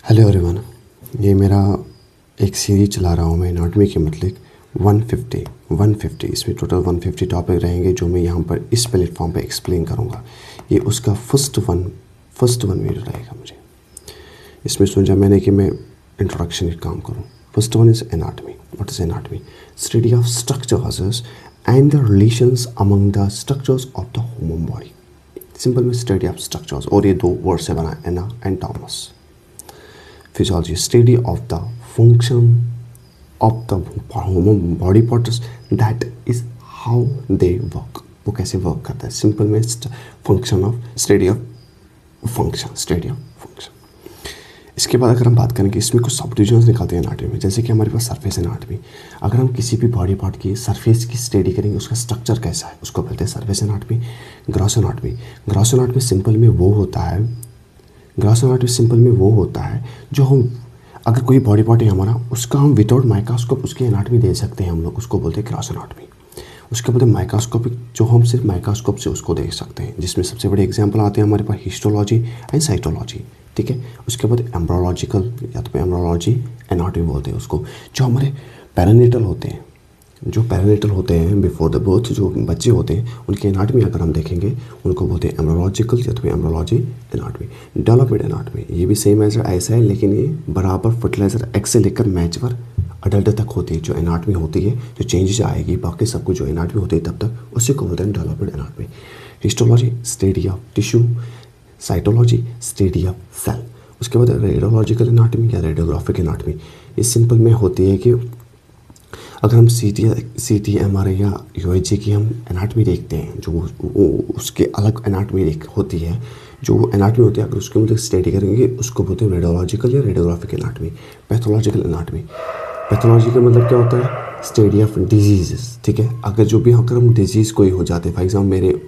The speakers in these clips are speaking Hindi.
हेलो एवरीवन, ये मेरा एक सीरीज चला रहा हूँ मैं एनाटॉमी के मतलब 150 इसमें टोटल 150 टॉपिक रहेंगे जो मैं यहाँ पर इस प्लेटफॉर्म पे एक्सप्लेन करूँगा। ये उसका फर्स्ट वन वीडियो रहेगा। मुझे इसमें सोचा मैंने कि मैं इंट्रोडक्शन का काम करूँ। First one is anatomy. What is anatomy? Study of structures and the relations among the structures of the human body. Simple में स्टडी ऑफ स्ट्रक्चर्स, और ये दो वर्ड से बना ana and tomas. Physiology, study of the function of the human body parts, that is how they work। वो कैसे वर्क करता है? सिंपल में function of study of function. इसके बाद अगर हम बात करें कि इसमें कुछ सब डिविजन्स निकालते हैं एनाटॉमी में, जैसे कि हमारे पास सरफेस एनाटॉमी। अगर हम किसी भी बॉडी पार्ट की सरफेस की स्टडी करेंगे, उसका स्ट्रक्चर कैसा है, उसको बोलते हैं surface anatomy. Gross anatomy simple में वो होता है जो हम, अगर कोई बॉडी पार्ट है हमारा, उसका हम विदाउट माइक्रोस्कोप उसकी एनाटॉमी दे सकते हैं हम लोग, उसको बोलते हैं ग्रॉस एनाटॉमी। उसके बाद माइक्रोस्कोपिक, जो हम सिर्फ माइक्रोस्कोप से उसको देख सकते हैं, जिसमें सबसे बड़े एग्जांपल आते हैं हमारे पास हिस्टोलॉजी एंड साइटोलॉजी। ठीक है। उसके बाद एम्ब्रियोलॉजिकल, या तो एम्ब्रियोलॉजी एनाटॉमी बोलते हैं उसको। जो हमारे पेरिनेटल होते हैं बिफोर द बर्थ, जो बच्चे होते हैं उनकी एनाटॉमी अगर हम देखेंगे, उनको बोलते हैं एम्ब्रियोलॉजिकल या तो एम्ब्रियोलॉजी एनाटॉमी। डेवलपमेंट एनाटॉमी, ये भी सेम एज ऐसा है, लेकिन ये बराबर फर्टिलाइजर एक्स से लेकर मैच्योर अडल्ट तक होती है। जो एनाटॉमी होती है, जो चेंजेस आएगी, बाकी सब कुछ जो एनाटॉमी होती है तब तक, उसी को बोलते हैं development anatomy. Histology, study of tissue. Cytology, study of cell. उसके बाद रेडियोलॉजिकल एनाटॉमी या रेडियोग्राफिक एनाटॉमी। ये सिंपल में होती है कि अगर हम CT MRI या USG की हम एनाटॉमी देखते हैं, जो उसके अलग एनाटॉमी होती है, जो एनाटॉमी होती है, अगर उसके मतलब स्टडी करेंगे, उसको बोलते हैं रेडियोलॉजिकल या रेडियोग्राफिक एनाटॉमी। पैथोलॉजिकल मतलब क्या होता है? Study of diseases. ठीक है। अगर हम डिजीज़ कोई हो जाते हैं, फॉर एग्जाम्पल मेरे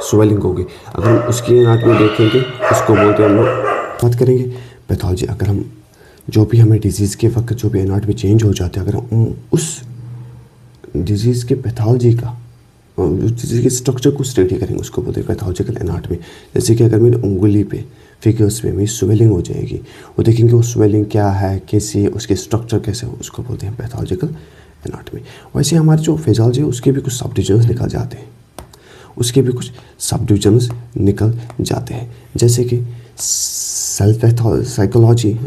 स्वेलिंग हो गई, अगर हम उसकी एनाटॉमी देखेंगे, उसको बोलते हैं हम लोग बात करेंगे पैथोलॉजी। अगर हम जो भी हमें डिजीज़ के वक्त जो भी एनाटॉमी चेंज हो जाते हैं, अगर हम उस डिजीज़ के पैथोलॉजी का, डिजीज़ के स्ट्रक्चर को स्टडी करेंगे, उसको बोलते हैं पैथोलॉजिकल एनाटॉमी। जैसे कि अगर मेरी उंगली पे, फिंगर्स पे मेरी स्वेलिंग हो जाएगी, वो देखेंगे वो स्वेलिंग क्या है, कैसी है, उसके स्ट्रक्चर कैसे हो, उसको बोलते हैं पैथोलॉजिकल एनाटॉमी। वैसे हमारी जो फिजियोलॉजी है, उसके भी कुछ सब डिविजन्स निकल जाते हैं, जैसे कि साइकोलॉजी,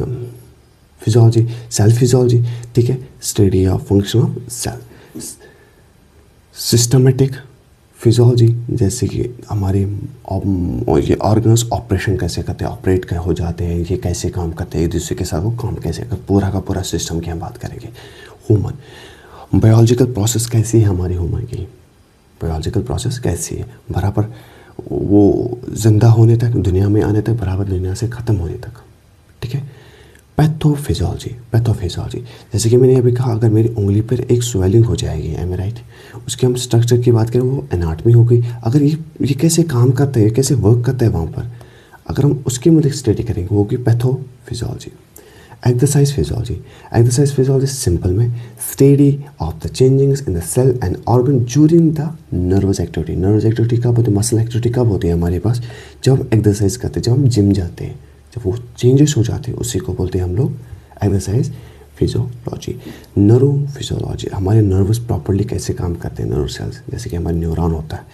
फिजियोलॉजी, सेल फिजियोलॉजी। ठीक है। Study of function of cell. Systematic physiology, जैसे कि हमारे ये ऑर्गन्स ऑपरेशन कैसे करते हैं, ऑपरेट कैसे हो जाते हैं, ये कैसे काम करते हैं, एक दूसरे के साथ वो काम कैसे करते हैं, पूरा का पूरा सिस्टम की हम बात करेंगे। ह्यूमन बायोलॉजिकल प्रोसेस कैसी है, हमारी ह्यूमन की बायोलॉजिकल प्रोसेस कैसी है, बराबर वो जिंदा होने तक, दुनिया में आने तक, बराबर दुनिया से ख़त्म होने तक। ठीक है। पैथोफिजियोलॉजी, जैसे कि मैंने अभी कहा, अगर मेरी उंगली पर एक स्वेलिंग हो जाएगी, एम राइट, उसके हम स्ट्रक्चर की बात करें, वो एनाटॉमी हो गई। अगर ये कैसे काम करता है, कैसे वर्क करता है वहाँ पर, अगर हम उसकी मतलब स्टडी करेंगे, वो होगी पैथोफिजियोलॉजी। एक्सरसाइज फिजियोलॉजी सिंपल में study of the changings in the cell and organ during the nervous activity कब होती है, मसल एक्टिविटी कब होती है हमारे पास, जब हम एक्सरसाइज करते हैं, जब हम जिम जाते हैं, जब वो चेंजेस हो जाते हैं, उसी को बोलते हैं हम लोग एक्सरसाइज फिजियोलॉजी। न्यूरो फिजियोलॉजी, हमारे नर्वस प्रॉपर्ली कैसे काम करते हैं, नर्व सेल्स, जैसे कि हमारे न्यूरॉन होता है।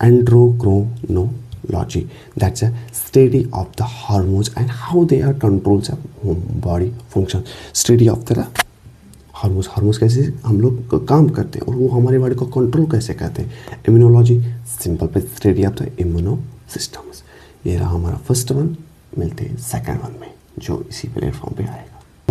Endocrinology, that's a study of the hormones and how they are controls of body function. Study of the hormones कैसे हम लोग काम करते हैं और वो हमारे बॉडी को कंट्रोल कैसे करते हैं। इम्यूनोलॉजी, सिंपल पे study of the immuno systems. ये रहा हमारा फर्स्ट वन। मिलते हैं सेकंड वन में, जो इसी प्लेटफॉर्म पे आएगा।